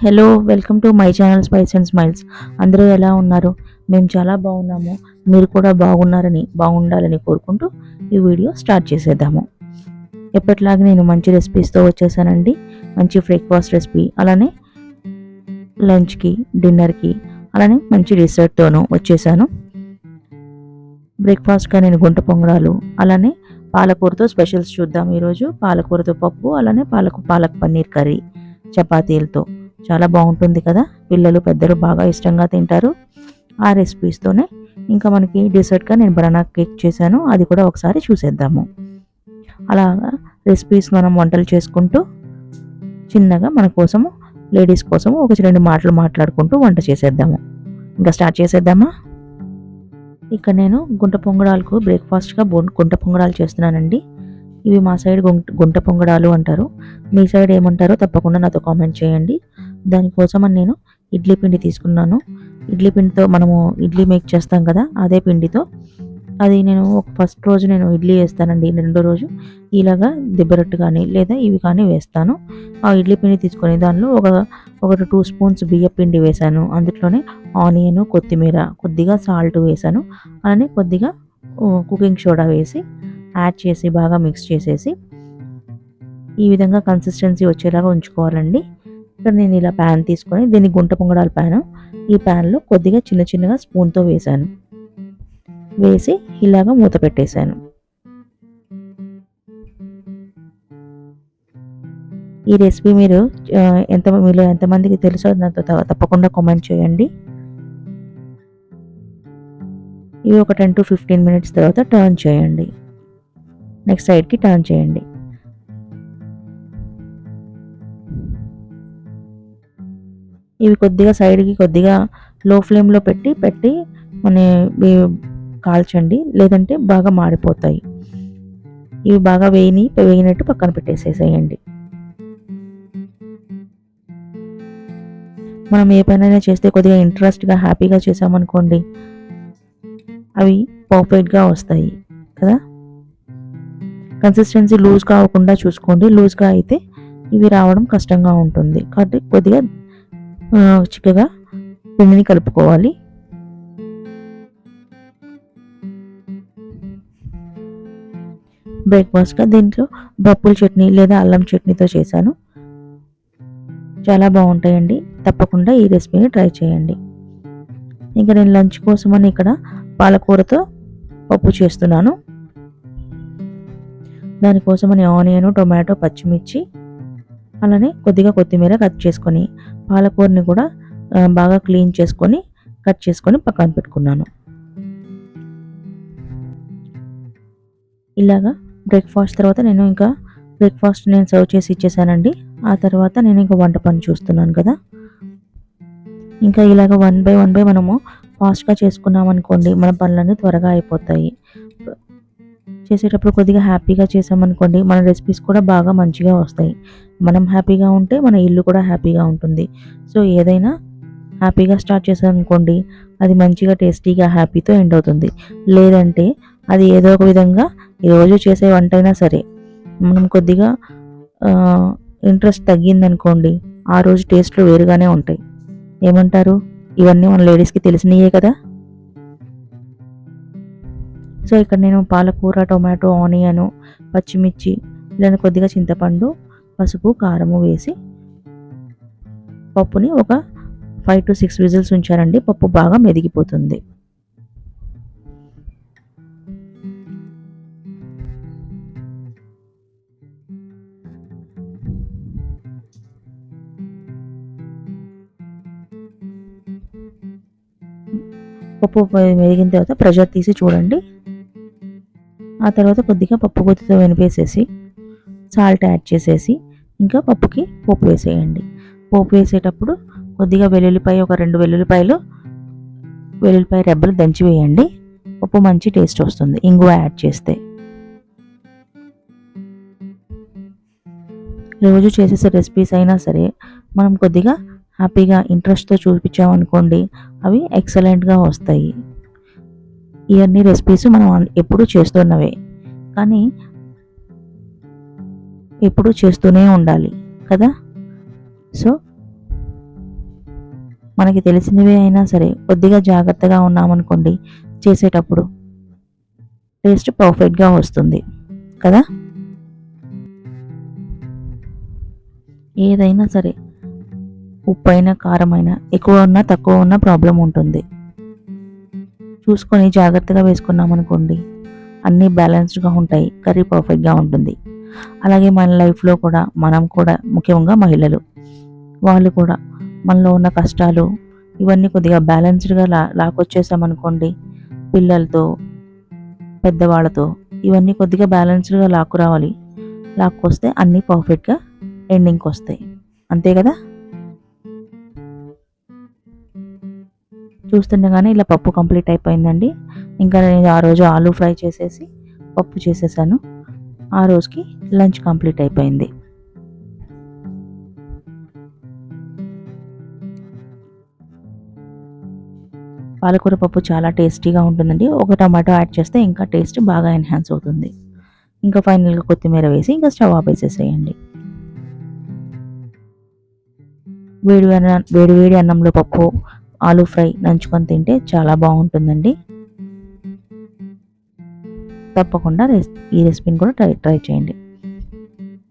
Hello, welcome to my channel spice and smiles. అందరూ ఎలా ఉన్నారు? మేము చాలా బాగున్నాము. మీరు కూడా బాగుండాలని కోరుకుంటూ ఈ వీడియో స్టార్ట్ చేసేద్దాము. ఎప్పటిలాగా నేను మంచి రెసిపీస్తో వచ్చేసానండి. మంచి బ్రేక్ఫాస్ట్ రెసిపీ, అలానే లంచ్కి, డిన్నర్కి, అలానే మంచి డిసర్ట్తోనూ వచ్చేసాను. బ్రేక్ఫాస్ట్గా నేను గుంట పొంగడాలు, అలానే పాలకూరతో స్పెషల్స్ చూద్దాం. ఈరోజు పాలకూరతో పప్పు, అలానే పాలక్ పన్నీర్ కర్రీ చపాతీలతో చాలా బాగుంటుంది కదా. పిల్లలు పెద్దలు బాగా ఇష్టంగా తింటారు. ఆ రెసిపీస్తోనే ఇంకా మనకి డిసర్ట్గా నేను బనానా కేక్ చేశాను, అది కూడా ఒకసారి చూసేద్దాము. అలాగా రెసిపీస్ మనం వంటలు చేసుకుంటూ చిన్నగా మన కోసము, లేడీస్ కోసము ఒక రెండు మాటలు మాట్లాడుకుంటూ వంట చేసేద్దాము. ఇంకా స్టార్ట్ చేసేద్దామా? ఇక్కడ నేను గుంట పొంగడాలకు బ్రేక్ఫాస్ట్గా గుంట పొంగడాలు చేస్తున్నానండి. ఇవి మా సైడ్ గుంట పొంగడాలు అంటారు. మీ సైడ్ ఏమంటారో తప్పకుండా నాతో కామెంట్ చేయండి. దానికోసమని నేను ఇడ్లీ పిండి తీసుకున్నాను. ఇడ్లీ పిండితో మనము ఇడ్లీ మేక్ చేస్తాం కదా, అదే పిండితో అది నేను ఫస్ట్ రోజు నేను ఇడ్లీ వేస్తానండి. రెండో రోజు ఇలాగా దిబ్బరట్టు కానీ లేదా ఇవి కానీ వేస్తాను. ఆ ఇడ్లీ పిండి తీసుకొని దానిలో ఒక 2 స్పూన్స్ బియ్య పిండి వేశాను. అందులోనే ఆనియన్, కొత్తిమీర, కొద్దిగా సాల్ట్ వేశాను. అలానే కొద్దిగా కుకింగ్ సోడా వేసి యాడ్ చేసి బాగా మిక్స్ చేసేసి ఈ విధంగా కన్సిస్టెన్సీ వచ్చేలాగా ఉంచుకోవాలండి. ఇక్కడ నేను ఇలా ప్యాన్ తీసుకొని, దీన్ని గుంట పొంగడాల ప్యాన్, ఈ ప్యాన్లో కొద్దిగా చిన్నగా స్పూన్తో వేసి ఇలాగా మూత పెట్టేశాను. ఈ రెసిపీ మీలో ఎంతమందికి తెలుసో నాతో తప్పకుండా కామెంట్ చేయండి. ఇవి ఒక 10 to 15 మినిట్స్ తర్వాత టర్న్ చేయండి. నెక్స్ట్ సైడ్కి టర్న్ చేయండి. ఇవి కొద్దిగా సైడ్కి కొద్దిగా లో ఫ్లేమ్లో పెట్టి మన కాల్చండి, లేదంటే బాగా మాడిపోతాయి. ఇవి బాగా వేగినట్టు పక్కన పెట్టేసేసేయండి. మనం ఏ పనైనా చేస్తే కొద్దిగా ఇంట్రెస్ట్గా హ్యాపీగా చేసామనుకోండి, అవి పర్ఫెక్ట్గా వస్తాయి కదా. కన్సిస్టెన్సీ లూజ్ కాకుండా చూసుకోండి. లూజ్గా అయితే ఇవి రావడం కష్టంగా ఉంటుంది. కాబట్టి కొద్దిగా చిక్కగా పిండిని కలుపుకోవాలి. బ్రేక్ఫాస్ట్గా దీంట్లో పప్పుల చట్నీ లేదా అల్లం చట్నీతో చేశాను. చాలా బాగుంటాయండి. తప్పకుండా ఈ రెసిపీని ట్రై చేయండి. ఇంకా నేను లంచ్ కోసమని ఇక్కడ పాలకూరతో పప్పు చేస్తున్నాను. దానికోసమని ఆనియన్, టొమాటో, పచ్చిమిర్చి, అలానే కొద్దిగా కొత్తిమీర కట్ చేసుకొని, పాలకూరని కూడా బాగా క్లీన్ చేసుకొని కట్ చేసుకొని పక్కన పెట్టుకున్నాను. ఇలాగా బ్రేక్ఫాస్ట్ తర్వాత నేను సర్వ్ చేసి ఇచ్చేసానండి. ఆ తర్వాత నేను ఇంకా వంట పని చూస్తున్నాను కదా. ఇంకా ఇలాగ వన్ బై మనము ఫాస్ట్గా చేసుకున్నాం అనుకోండి, మన పనులన్నీ త్వరగా అయిపోతాయి. చేసేటప్పుడు కొద్దిగా హ్యాపీగా చేసామనుకోండి, మన రెసిపీస్ కూడా బాగా మంచిగా వస్తాయి. మనం హ్యాపీగా ఉంటే మన ఇల్లు కూడా హ్యాపీగా ఉంటుంది. సో ఏదైనా హ్యాపీగా స్టార్ట్ చేసామనుకోండి, అది మంచిగా టేస్టీగా హ్యాపీతో ఎండ్ అవుతుంది. లేదంటే అది ఏదో ఒక విధంగా ఈరోజు చేసే వంట అయినా సరే మనం కొద్దిగా ఇంట్రెస్ట్ తగ్గిందనుకోండి, ఆ రోజు టేస్ట్లు వేరుగానే ఉంటాయి. ఏమంటారు? ఇవన్నీ మన లేడీస్కి తెలిసినయే కదా. సో ఇక్కడ నేను పాలకూర, టొమాటో, ఆనియన్, పచ్చిమిర్చి, ఇలా కొద్దిగా చింతపండు, పసుపు, కారము వేసి పప్పుని ఒక 5 to 6 విజిల్స్ ఉంచారండి. పప్పు బాగా మెదిగిపోతుంది. పప్పు మెదిగిన తర్వాత ప్రెషర్ తీసి చూడండి. ఆ తర్వాత కొద్దిగా పప్పు గుత్తితో వెనిపేసేసి సాల్ట్ యాడ్ చేసేసి ఇంకా పప్పుకి పోపు వేసేయండి. పోపు వేసేటప్పుడు కొద్దిగా ఒక 2 వెల్లుల్లిపాయ రెబ్బలు దంచి వేయండి. పప్పు మంచి టేస్ట్ వస్తుంది ఇంగువ యాడ్ చేస్తే. రోజు చేసేసే రెసిపీస్ అయినా సరే మనం కొద్దిగా హ్యాపీగా ఇంట్రెస్ట్తో చూపించామనుకోండి, అవి ఎక్సలెంట్గా వస్తాయి. ఇవన్నీ రెసిపీస్ మనం ఎప్పుడూ చేస్తున్నవే, కానీ ఎప్పుడూ చేస్తూనే ఉండాలి కదా. సో మనకి తెలిసినవే అయినా సరే కొద్దిగా జాగ్రత్తగా ఉన్నామనుకోండి చేసేటప్పుడు టేస్ట్ పర్ఫెక్ట్గా వస్తుంది కదా. ఏదైనా సరే ఉప్పైనా కారమైనా ఎక్కువ ఉన్నా తక్కువ ఉన్నా ప్రాబ్లం ఉంటుంది. చూసుకొని జాగ్రత్తగా వేసుకున్నామనుకోండి అన్నీ బ్యాలెన్స్డ్గా ఉంటాయి, కర్రీ పర్ఫెక్ట్గా ఉంటుంది. అలాగే మన లైఫ్లో కూడా మనం కూడా ముఖ్యంగా మహిళలు వాళ్ళు కూడా మనలో ఉన్న కష్టాలు ఇవన్నీ కొద్దిగా బ్యాలెన్స్డ్గా లాక్కొచ్చేసామనుకోండి, పిల్లలతో పెద్దవాళ్ళతో ఇవన్నీ కొద్దిగా బ్యాలెన్స్డ్గా లాక్కురావాలి. లాక్కొస్తే అన్నీ పర్ఫెక్ట్గా ఎండింగ్కి వస్తాయి, అంతే కదా. చూస్తుండగానే ఇలా పప్పు కంప్లీట్ అయిపోయిందండి. ఇంకా నేను ఆ రోజు ఆలూ ఫ్రై చేసేసి పప్పు చేసేసాను. ఆ రోజుకి లంచ్ కంప్లీట్ అయిపోయింది. పాలకూర పప్పు చాలా టేస్టీగా ఉంటుందండి. ఒక టమాటో యాడ్ చేస్తే ఇంకా టేస్ట్ బాగా ఎన్హాన్స్ అవుతుంది. ఇంకా ఫైనల్గా కొత్తిమీర వేసి ఇంకా స్టవ్ ఆపేసేసేయండి. వేడి వేడి అన్నంలో పప్పు ఆలూ ఫ్రై నంచుకొని తింటే చాలా బాగుంటుందండి. తప్పకుండా ఈ రెసిపీని కూడా ట్రై చేయండి.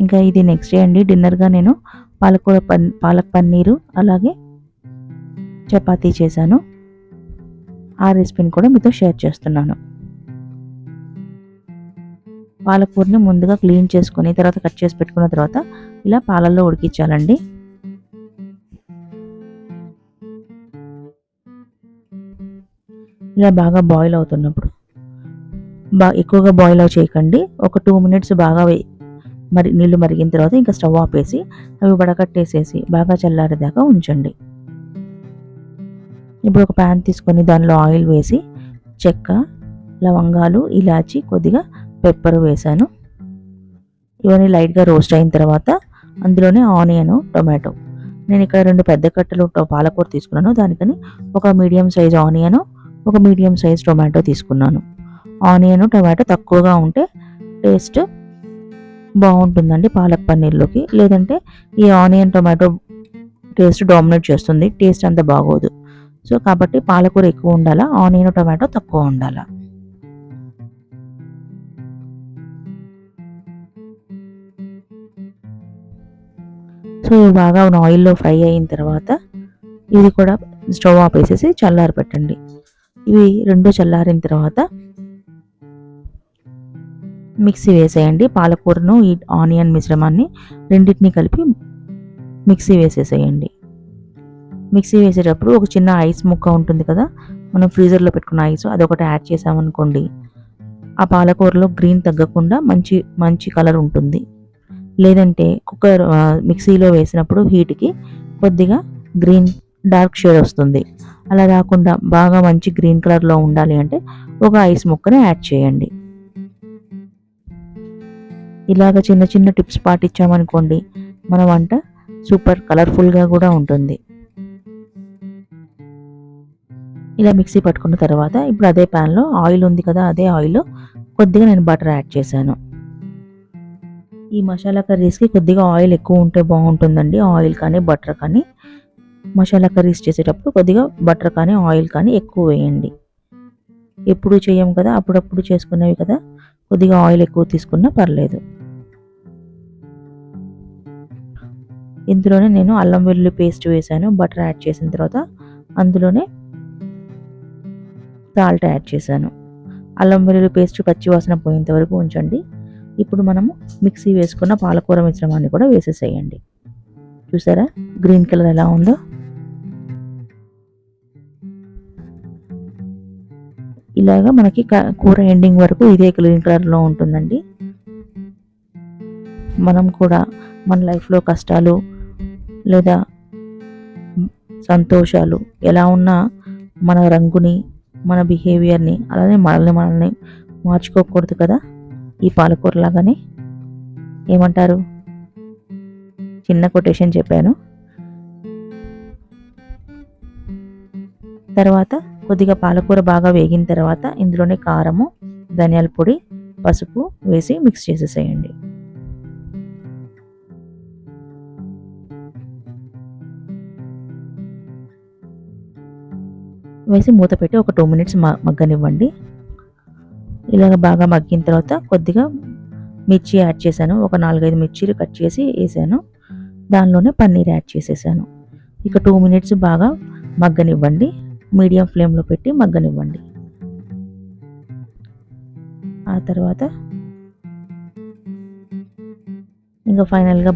ఇంకా ఇది నెక్స్ట్ డే అండి డిన్నర్గా నేను పాలక్ పన్నీరు అలాగే చపాతీ చేశాను. ఆ రెసిపీని కూడా మీతో షేర్ చేస్తున్నాను. పాలకూరని ముందుగా క్లీన్ చేసుకొని తర్వాత కట్ చేసి పెట్టుకున్న తర్వాత ఇలా పాలల్లో ఉడికించాలండి. ఇలా బాగా బాయిల్ అవుతున్నప్పుడు ఎక్కువగా బాయిల్ చేయకండి. ఒక 2 మినిట్స్ బాగా నీళ్లు మరిగిన తర్వాత ఇంకా స్టవ్ ఆపేసి అవి వడకట్టేసేసి బాగా చల్లారేదాకా ఉంచండి. ఇప్పుడు ఒక ప్యాన్ తీసుకొని దానిలో ఆయిల్ వేసి చెక్క, లవంగాలు, ఇలాచి, కొద్దిగా పెప్పర్ వేసాను. ఇవన్నీ లైట్గా రోస్ట్ అయిన తర్వాత అందులోనే ఆనియన్, టొమాటో, నేను ఇక్కడ 2 పెద్ద కట్టలు పాలకూర తీసుకున్నాను. దానికని ఒక మీడియం సైజ్ ఆనియన్, ఒక మీడియం సైజ్ టొమాటో తీసుకున్నాను. ఆనియన్, టొమాటో తక్కువగా ఉంటే టేస్ట్ బాగుంటుందండి పాలక్ పన్నీర్లోకి. లేదంటే ఈ ఆనియన్, టొమాటో టేస్ట్ డామినేట్ చేస్తుంది, టేస్ట్ అంత బాగోదు. సో కాబట్టి పాలకూర ఎక్కువ ఉండాలా, ఆనియన్, టొమాటో తక్కువ ఉండాలా. సో బాగా ఆయిల్లో ఫ్రై అయిన తర్వాత ఇది కూడా స్టవ్ ఆపేసేసి చల్లారి పెట్టండి. ఇవి రెండు చల్లారిన తర్వాత మిక్సీ వేసేయండి. పాలకూరను ఈ ఆనియన్ మిశ్రమాన్ని రెండింటిని కలిపి మిక్సీ వేసేసేయండి. మిక్సీ వేసేటప్పుడు ఒక చిన్న ఐస్ ముక్క ఉంటుంది కదా, మనం ఫ్రీజర్లో పెట్టుకున్న ఐస్, అదొకటి యాడ్ చేసామనుకోండి ఆ పాలకూరలో గ్రీన్ తగ్గకుండా మంచి కలర్ ఉంటుంది. లేదంటే మిక్సీలో వేసినప్పుడు హీట్కి కొద్దిగా గ్రీన్ డార్క్ షేడ్ వస్తుంది. అలా రాకుండా బాగా మంచి గ్రీన్ కలర్లో ఉండాలి అంటే ఒక ఐస్ ముక్కని యాడ్ చేయండి. ఇలాగ చిన్న చిన్న టిప్స్ పాటించామనుకోండి మన వంట సూపర్ కలర్ఫుల్గా కూడా ఉంటుంది. ఇలా మిక్సీ పట్టుకున్న తర్వాత ఇప్పుడు అదే ప్యాన్లో ఆయిల్ ఉంది కదా, అదే ఆయిల్లో కొద్దిగా నేను బటర్ యాడ్ చేశాను. ఈ మసాలా కర్రీస్కి కొద్దిగా ఆయిల్ ఎక్కువ ఉంటే బాగుంటుందండి. ఆయిల్ కానీ బటర్ కానీ మసాలా కర్రీస్ చేసేటప్పుడు కొద్దిగా బటర్ కానీ ఆయిల్ కానీ ఎక్కువ వేయండి. ఎప్పుడు చేయం కదా, అప్పుడప్పుడు చేసుకునేవి కదా, కొద్దిగా ఆయిల్ ఎక్కువ తీసుకున్నా పర్లేదు. ఇందులోనే నేను అల్లం వెల్లుల్లి పేస్ట్ వేసాను. బటర్ యాడ్ చేసిన తర్వాత అందులోనే సాల్ట్ యాడ్ చేశాను. అల్లం వెల్లుల్లి పేస్ట్ పచ్చి వాసన పోయేంత వరకు ఉంచండి. ఇప్పుడు మనము మిక్సీ వేసుకున్న పాలకూర మిశ్రమాన్ని కూడా వేసేసేయండి. చూసారా గ్రీన్ కలర్ ఎలా ఉందో. ఇలాగా మనకి కూర ఎండింగ్ వరకు ఇదే గ్రీన్ కలర్లో ఉంటుందండి. మనం కూడా మన లైఫ్లో కష్టాలు లేదా సంతోషాలు ఎలా ఉన్నా మన రంగుని, మన బిహేవియర్ని, అలానే మనల్ని మార్చుకోకూడదు కదా. ఈ పాలకూర లాగానే ఏమంటారు, చిన్న కొటేషన్ చెప్పాను. తర్వాత కొద్దిగా పాలకూర బాగా వేగిన తర్వాత ఇందులోనే కారము, ధనియాల పొడి, పసుపు వేసి మిక్స్ చేసేసేయండి. వేసి మూత పెట్టి ఒక 2 మినిట్స్ మగ్గనివ్వండి. ఇలాగ బాగా మగ్గిన తర్వాత కొద్దిగా మిర్చి యాడ్ చేశాను. ఒక 4, 5 మిర్చీలు కట్ చేసి వేసాను. దానిలోనే పన్నీర్ యాడ్ చేసేసాను. ఇక 2 మినిట్స్ బాగా మగ్గనివ్వండి. మీడియం ఫ్లేమ్లో పెట్టి మగ్గనివ్వండి. ఆ తర్వాత ఇంకా ఫైనల్గా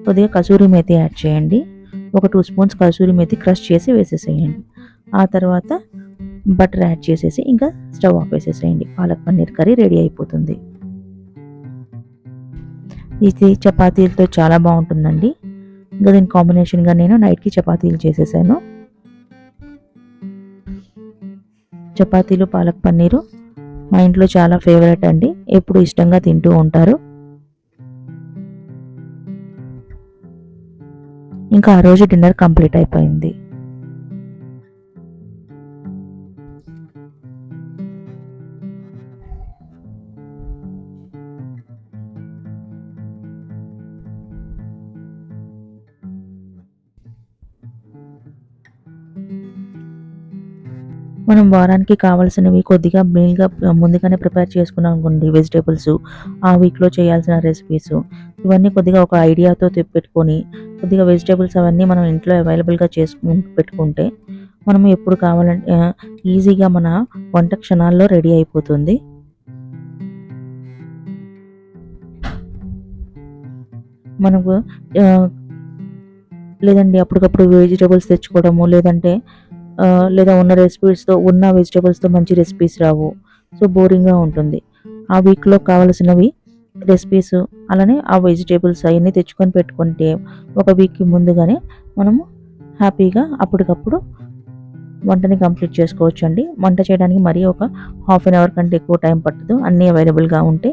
కొద్దిగా కసూరి మేతి యాడ్ చేయండి. ఒక 2 స్పూన్స్ కసూరి మేతి క్రష్ చేసి వేసేసేయండి. ఆ తర్వాత బటర్ యాడ్ చేసేసి ఇంకా స్టవ్ ఆఫ్ వేసేసేయండి. పాలక్ పన్నీర్ కర్రీ రెడీ అయిపోతుంది. ఇది చపాతీలతో చాలా బాగుంటుందండి. ఇంకా దీని కాంబినేషన్గా నేను నైట్కి చపాతీలు చేసేసాను. చపాతీలు పాలక్ పన్నీరు మా ఇంట్లో చాలా ఫేవరెట్ అండి. ఎప్పుడు ఇష్టంగా తింటూ ఉంటారు. ఇంకా ఆ రోజు డిన్నర్ కంప్లీట్ అయిపోయింది. మనం వారానికి కావాల్సినవి కొద్దిగా మెయిన్గా ముందుగానే ప్రిపేర్ చేసుకున్నాం అనుకోండి. వెజిటేబుల్స్, ఆ వీక్లో చేయాల్సిన రెసిపీస్, ఇవన్నీ కొద్దిగా ఒక ఐడియాతో పెట్టుకొని కొద్దిగా వెజిటేబుల్స్ అవన్నీ మనం ఇంట్లో అవైలబుల్గా పెట్టుకుంటే మనం ఎప్పుడు కావాలంటే ఈజీగా మన వంట క్షణాల్లో రెడీ అయిపోతుంది. మనకు లేదండి అప్పటికప్పుడు వెజిటేబుల్స్ తెచ్చుకోవడము, లేదా ఉన్న వెజిటేబుల్స్తో మంచి రెసిపీస్ రావు. సో బోరింగ్గా ఉంటుంది. ఆ వీక్లో కావాల్సినవి రెసిపీస్ అలానే ఆ వెజిటేబుల్స్ అవన్నీ తెచ్చుకొని పెట్టుకుంటే ఒక వీక్కి ముందుగానే మనము హ్యాపీగా అప్పటికప్పుడు వంటని కంప్లీట్ చేసుకోవచ్చు అండి. వంట చేయడానికి మరీ ఒక ½ అన్ అవర్ కంటే ఎక్కువ టైం పట్టదు. అన్నీ అవైలబుల్గా ఉంటే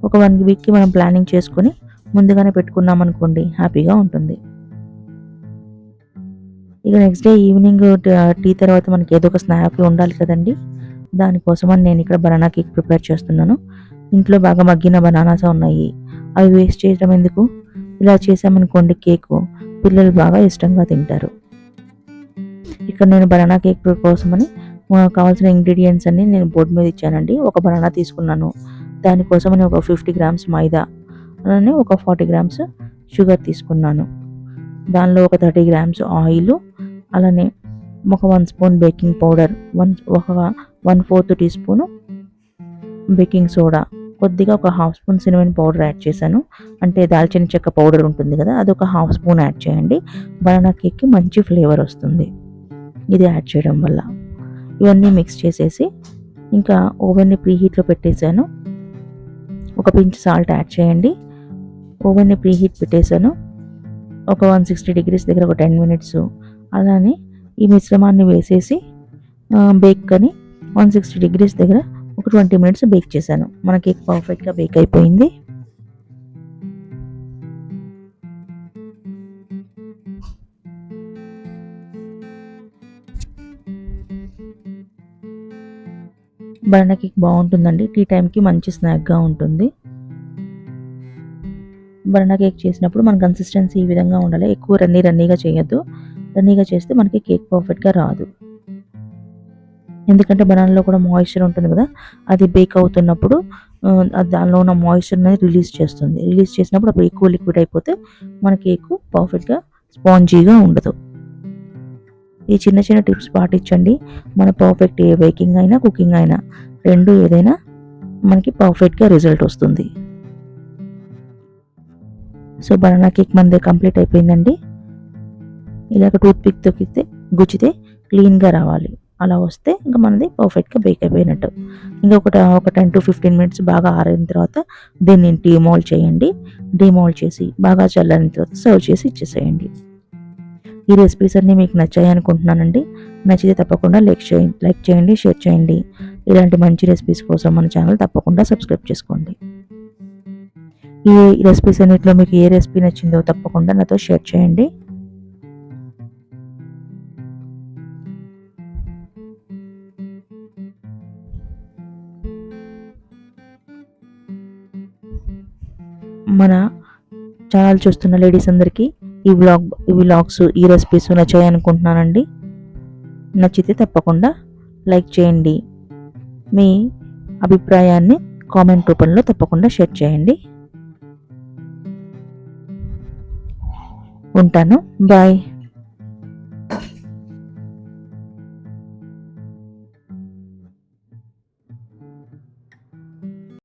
ఒక 1 వీక్కి మనం ప్లానింగ్ చేసుకొని ముందుగానే పెట్టుకున్నాం అనుకోండి, హ్యాపీగా ఉంటుంది. ఇక నెక్స్ట్ డే ఈవినింగ్ టీ తర్వాత మనకి ఏదో ఒక స్నాక్ ఉండాలి కదండి. దానికోసమని నేను ఇక్కడ బనానా కేక్ ప్రిపేర్ చేస్తున్నాను. ఇంట్లో బాగా మగ్గిన బనానాస్ ఉన్నాయి. అవి వేస్ట్ చేయడం ఎందుకు, ఇలా చేసామనుకోండి కేకు పిల్లలు బాగా ఇష్టంగా తింటారు. ఇక్కడ నేను బనానా కేక్ కోసమని కావాల్సిన ఇంగ్రీడియంట్స్ అన్ని నేను బోర్డు మీద ఇచ్చానండి. ఒక బనానా తీసుకున్నాను. దానికోసమని ఒక 50 గ్రామ్స్ మైదా అలానే ఒక 40 గ్రామ్స్ షుగర్ తీసుకున్నాను. దానిలో ఒక 30 గ్రామ్స్ ఆయిల్, అలానే ఒక 1 స్పూన్ బేకింగ్ పౌడర్, ఒక 1/4 టీ స్పూను బేకింగ్ సోడా, కొద్దిగా ఒక ½ స్పూన్ సినమన్ పౌడర్ యాడ్ చేశాను. అంటే దాల్చిన చెక్క పౌడర్ ఉంటుంది కదా, అది ఒక ½ స్పూన్ యాడ్ చేయండి. బనానా కేక్కి మంచి ఫ్లేవర్ వస్తుంది ఇది యాడ్ చేయడం వల్ల. ఇవన్నీ మిక్స్ చేసేసి ఇంకా ఓవెన్ని ప్రీహీట్లో పెట్టేశాను. ఒక పించ్ సాల్ట్ యాడ్ చేయండి. ఓవెన్ని ప్రీహీట్ పెట్టేశాను. ఒక 160 డిగ్రీస్ దగ్గర ఒక 10 మినిట్స్. అలానే ఈ మిశ్రమాన్ని వేసేసి బేక్ అని 160 డిగ్రీస్ దగ్గర ఒక 20 మినిట్స్ బేక్ చేశాను. మన కేక్ పర్ఫెక్ట్గా బేక్ అయిపోయింది. బనానా కేక్ బాగుంటుందండి. టీ టైంకి మంచి స్నాక్గా ఉంటుంది. బనానా కేక్ చేసినప్పుడు మన కన్సిస్టెన్సీ ఈ విధంగా ఉండాలి. ఎక్కువ రన్నీగా చేయొద్దు. రన్నీగా చేస్తే మనకి కేక్ పర్ఫెక్ట్గా రాదు. ఎందుకంటే బనానాలో కూడా మాయిశ్చర్ ఉంటుంది కదా, అది బేక్ అవుతున్నప్పుడు దానిలో ఉన్న మాయిశ్చర్ అనేది రిలీజ్ చేస్తుంది. రిలీజ్ చేసినప్పుడు అప్పుడు ఎక్కువ లిక్విడ్ అయిపోతే మన కేక్ పర్ఫెక్ట్గా స్పాంజీగా ఉండదు. ఈ చిన్న చిన్న టిప్స్ పాటించండి. మన పర్ఫెక్ట్ ఏ బేకింగ్ అయినా కుకింగ్ అయినా రెండు ఏదైనా మనకి పర్ఫెక్ట్గా రిజల్ట్ వస్తుంది. సో బనానా కేక్ మనది కంప్లీట్ అయిపోయిందండి. ఇలాగ టూత్ పిక్తో గుచ్చితే క్లీన్గా రావాలి. అలా వస్తే ఇంకా మనది పర్ఫెక్ట్గా బేక్ అయిపోయినట్టు. ఇంకా ఒక 10 to 15 మినిట్స్ బాగా ఆరిన తర్వాత దీన్ని డీమోల్డ్ చేయండి. డీమోల్డ్ చేసి బాగా చల్లారిన తర్వాత సర్వ్ చేసి ఇచ్చేసేయండి. ఈ రెసిపీస్ అన్నీ మీకు నచ్చాయి అనుకుంటున్నానండి. నచ్చితే తప్పకుండా లైక్ చేయండి, షేర్ చేయండి. ఇలాంటి మంచి రెసిపీస్ కోసం మన ఛానల్ తప్పకుండా సబ్స్క్రైబ్ చేసుకోండి. ఈ రెసిపీస్ అన్నిటిలో మీకు ఏ రెసిపీ నచ్చిందో తప్పకుండా నాతో షేర్ చేయండి. మన ఛానల్ చూస్తున్న లేడీస్ అందరికీ ఈ వ్లాగ్స్ ఈ రెసిపీస్ నచ్చాయి అనుకుంటున్నానండి. నచ్చితే తప్పకుండా లైక్ చేయండి. మీ అభిప్రాయాన్ని కామెంట్ రూపంలో తప్పకుండా షేర్ చేయండి. ఉంటాను. బాయ్.